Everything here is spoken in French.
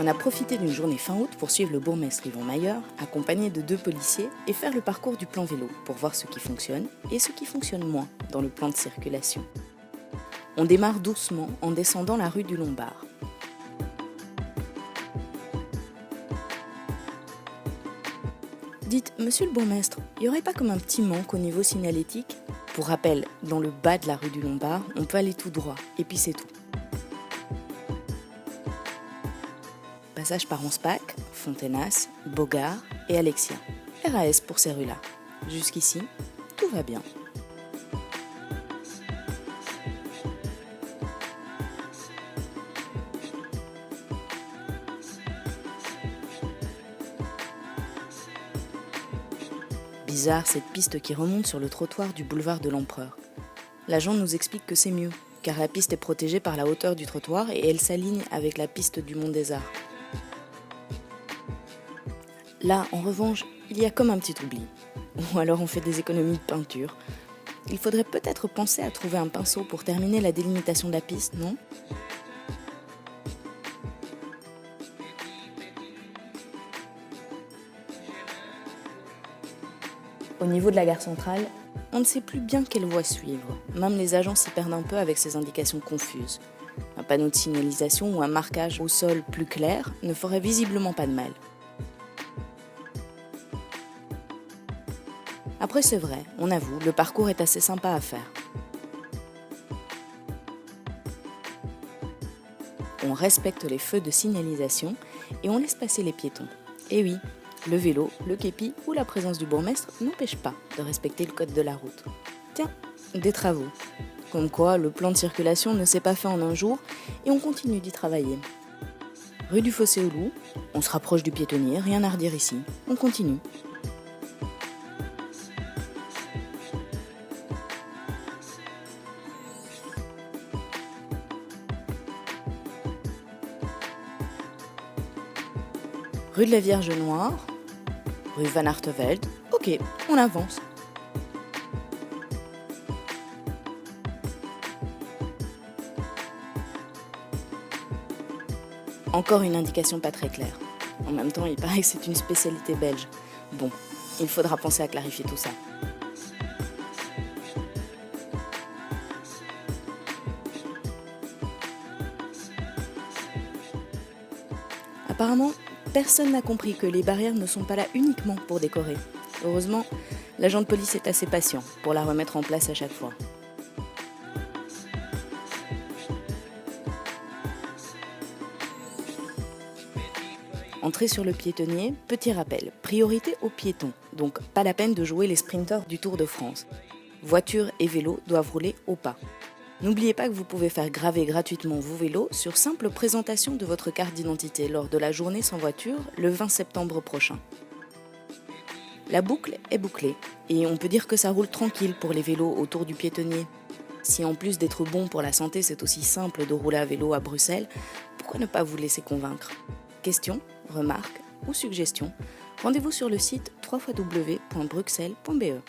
On a profité d'une journée fin août pour suivre le bourgmestre Yvon Mayer, accompagné de 2 policiers, et faire le parcours du plan vélo pour voir ce qui fonctionne et ce qui fonctionne moins dans le plan de circulation. On démarre doucement en descendant la rue du Lombard. Dites, monsieur le bourgmestre, il n'y aurait pas comme un petit manque au niveau signalétique? Pour rappel, dans le bas de la rue du Lombard, on peut aller tout droit, et puis c'est tout. Passage par Anspach, Fontenas, Bogart et Alexia. RAS pour ces rues-là. Jusqu'ici, tout va bien. Bizarre cette piste qui remonte sur le trottoir du boulevard de l'Empereur. L'agent nous explique que c'est mieux, car la piste est protégée par la hauteur du trottoir et elle s'aligne avec la piste du Mont des Arts. Là, en revanche, il y a comme un petit oubli. Ou alors on fait des économies de peinture. Il faudrait peut-être penser à trouver un pinceau pour terminer la délimitation de la piste, non ? Au niveau de la gare centrale, on ne sait plus bien quelle voie suivre. Même les agents s'y perdent un peu avec ces indications confuses. Un panneau de signalisation ou un marquage au sol plus clair ne ferait visiblement pas de mal. Après, c'est vrai, on avoue, le parcours est assez sympa à faire. On respecte les feux de signalisation et on laisse passer les piétons. Et oui, le vélo, le képi ou la présence du bourgmestre n'empêche pas de respecter le code de la route. Tiens, des travaux. Comme quoi, le plan de circulation ne s'est pas fait en un jour et on continue d'y travailler. Rue du Fossé aux Loups, on se rapproche du piétonnier, rien à redire ici, on continue. Rue de la Vierge Noire, rue Van Artevelde, ok, on avance. Encore une indication pas très claire. En même temps, il paraît que c'est une spécialité belge. Bon, il faudra penser à clarifier tout ça. Apparemment, personne n'a compris que les barrières ne sont pas là uniquement pour décorer. Heureusement, l'agent de police est assez patient pour la remettre en place à chaque fois. Entrée sur le piétonnier, petit rappel, priorité aux piétons, donc pas la peine de jouer les sprinteurs du Tour de France. Voitures et vélos doivent rouler au pas. N'oubliez pas que vous pouvez faire graver gratuitement vos vélos sur simple présentation de votre carte d'identité lors de la journée sans voiture le 20 septembre prochain. La boucle est bouclée et on peut dire que ça roule tranquille pour les vélos autour du piétonnier. Si en plus d'être bon pour la santé, c'est aussi simple de rouler à vélo à Bruxelles, pourquoi ne pas vous laisser convaincre ? Questions, remarques ou suggestions, rendez-vous sur le site www.bruxelles.be.